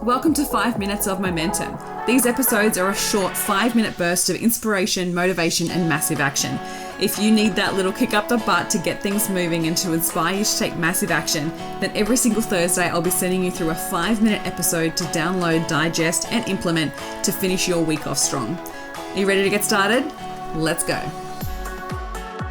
Welcome to 5 Minutes of Momentum. These episodes are a short 5-minute burst of inspiration, motivation, and massive action. If you need that little kick up the butt to get things moving and to inspire you to take massive action, then every single Thursday I'll be sending you through a 5-minute episode to download, digest, and implement to finish your week off strong. Are you ready to get started? Let's go.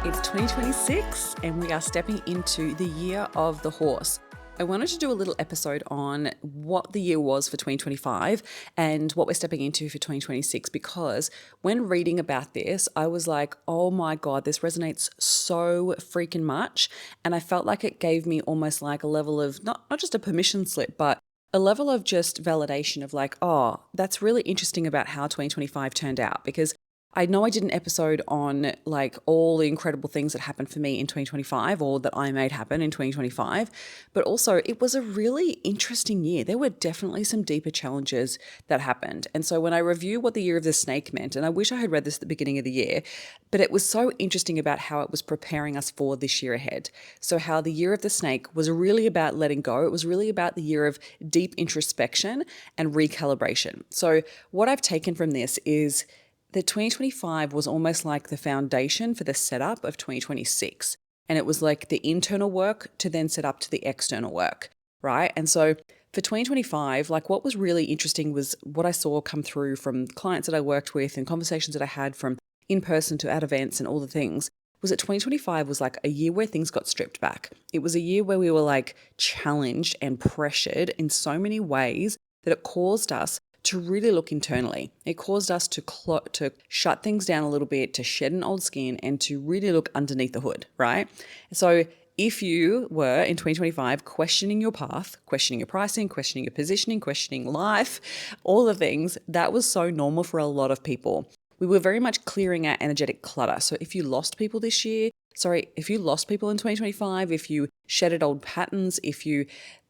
It's 2026 and we are stepping into the year of the horse. I wanted to do a little episode on what the year was for 2025 and what we're stepping into for 2026, because when reading about this, I was like, oh my God, this resonates so freaking much. And I felt like it gave me almost like a level of not just a permission slip, but a level of just validation of like, oh, that's really interesting about how 2025 turned out, because I know I did an episode on like all the incredible things that happened for me in 2025 or that I made happen in 2025, but also it was a really interesting year. There were definitely some deeper challenges that happened. And so when I review what the year of the snake meant, and I wish I had read this at the beginning of the year, but it was so interesting about how it was preparing us for this year ahead. So how the year of the snake was really about letting go. It was really about the year of deep introspection and recalibration. So what I've taken from this is that 2025 was almost like the foundation for the setup of 2026. And it was like the internal work to then set up to the external work, right? And so for 2025, like what was really interesting was what I saw come through from clients that I worked with and conversations that I had from in person to at events and all the things, was that 2025 was like a year where things got stripped back. It was a year where we were like challenged and pressured in so many ways that it caused us to really look internally. It caused us to shut things down a little bit, to shed an old skin, and to really look underneath the hood, right? So if you were in 2025 questioning your path, questioning your pricing, questioning your positioning, questioning life, all the things, that was so normal for a lot of people. We were very much clearing out energetic clutter. So if you lost people in 2025, if you shedded old patterns, if you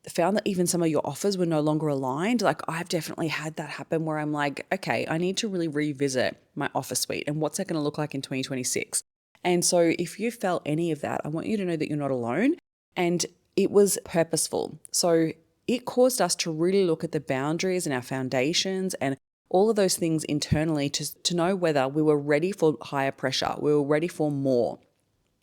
found that even some of your offers were no longer aligned, like I've definitely had that happen where I'm like, okay, I need to really revisit my offer suite and what's that going to look like in 2026. And so if you felt any of that, I want you to know that you're not alone, and it was purposeful. So it caused us to really look at the boundaries and our foundations and all of those things internally to know whether we were ready for higher pressure, we were ready for more.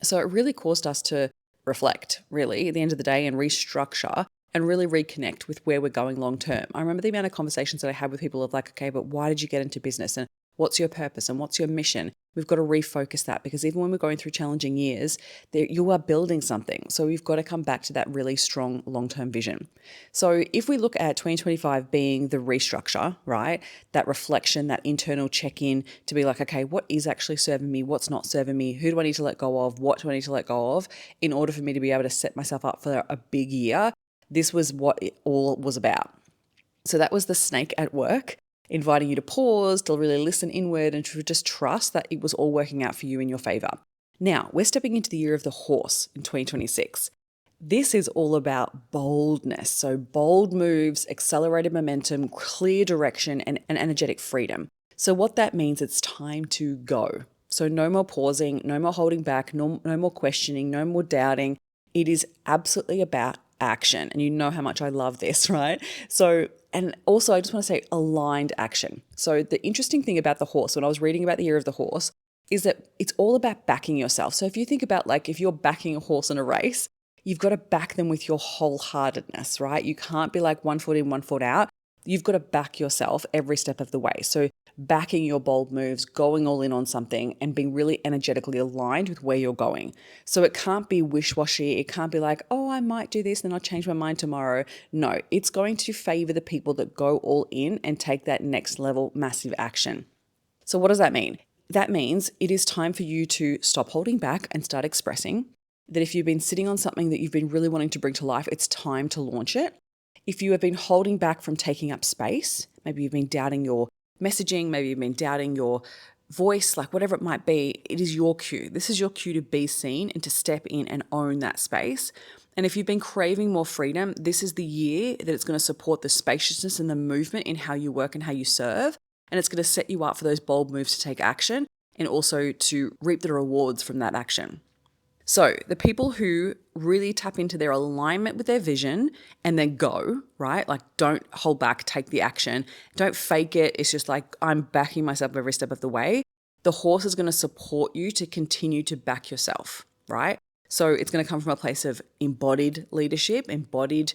So it really caused us to reflect, really, at the end of the day, and restructure and really reconnect with where we're going long term. I remember the amount of conversations that I had with people of like, okay, but why did you get into business? And what's your purpose? And what's your mission? We've got to refocus that, because even when we're going through challenging years, you are building something. So we've got to come back to that really strong long-term vision. So if we look at 2025 being the restructure, right? That reflection, that internal check-in to be like, okay, what is actually serving me? What's not serving me? Who do I need to let go of? What do I need to let go of in order for me to be able to set myself up for a big year? This was what it all was about. So that was the snake at work, inviting you to pause, to really listen inward, and to just trust that it was all working out for you in your favor. Now, we're stepping into the year of the horse in 2026. This is all about boldness. So bold moves, accelerated momentum, clear direction, and energetic freedom. So what that means, it's time to go. So no more pausing, no more holding back, no more questioning, no more doubting. It is absolutely about action. And you know how much I love this, right? So, and also I just want to say aligned action. So the interesting thing about the horse, when I was reading about the year of the horse, is that it's all about backing yourself. So if you think about like, if you're backing a horse in a race, you've got to back them with your wholeheartedness, right? You can't be like 1 foot in, 1 foot out. You've got to back yourself every step of the way. So backing your bold moves, going all in on something, and being really energetically aligned with where you're going. So it can't be wish-washy. It can't be like, oh, I might do this, then I'll change my mind tomorrow. No, it's going to favor the people that go all in and take that next level massive action. So what does that mean? That means it is time for you to stop holding back and start expressing. That if you've been sitting on something that you've been really wanting to bring to life, it's time to launch it. If you have been holding back from taking up space, maybe you've been doubting your messaging, maybe you've been doubting your voice, like whatever it might be, it is your cue. This is your cue to be seen and to step in and own that space. And if you've been craving more freedom, this is the year that it's going to support the spaciousness and the movement in how you work and how you serve. And it's going to set you up for those bold moves to take action and also to reap the rewards from that action. So the people who really tap into their alignment with their vision and then go, right? Like don't hold back, take the action. Don't fake it. It's just like I'm backing myself every step of the way. The horse is going to support you to continue to back yourself, right? So it's going to come from a place of embodied leadership, embodied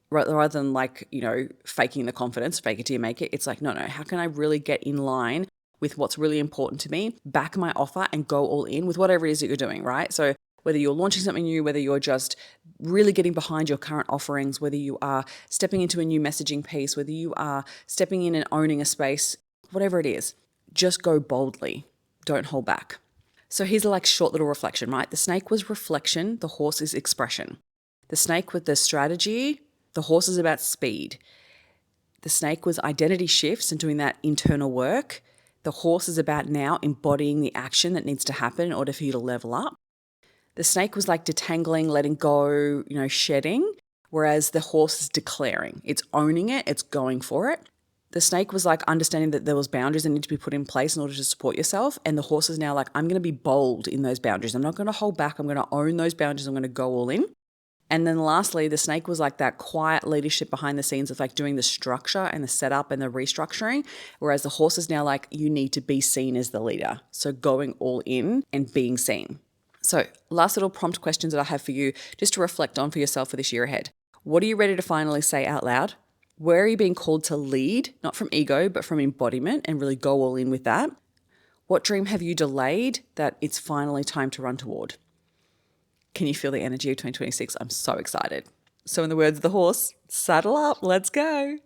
rather than like, faking the confidence, fake it till you make it. It's like, no, how can I really get in line with what's really important to me, back my offer and go all in with whatever it is that you're doing, right? So whether you're launching something new, whether you're just really getting behind your current offerings, whether you are stepping into a new messaging piece, whether you are stepping in and owning a space, whatever it is, just go boldly. Don't hold back. So here's a like short little reflection, right? The snake was reflection, the horse is expression. The snake with the strategy, the horse is about speed. The snake was identity shifts and doing that internal work. The horse is about now embodying the action that needs to happen in order for you to level up. The snake was like detangling, letting go, shedding, whereas the horse is declaring. It's owning it, it's going for it. The snake was like understanding that there was boundaries that need to be put in place in order to support yourself. And the horse is now like, I'm going to be bold in those boundaries. I'm not going to hold back. I'm going to own those boundaries. I'm going to go all in. And then lastly, the snake was like that quiet leadership behind the scenes of like doing the structure and the setup and the restructuring. Whereas the horse is now like, you need to be seen as the leader. So going all in and being seen. So last little prompt questions that I have for you just to reflect on for yourself for this year ahead. What are you ready to finally say out loud? Where are you being called to lead, not from ego, but from embodiment and really go all in with that? What dream have you delayed that it's finally time to run toward? Can you feel the energy of 2026? I'm so excited. So in the words of the horse, saddle up, let's go.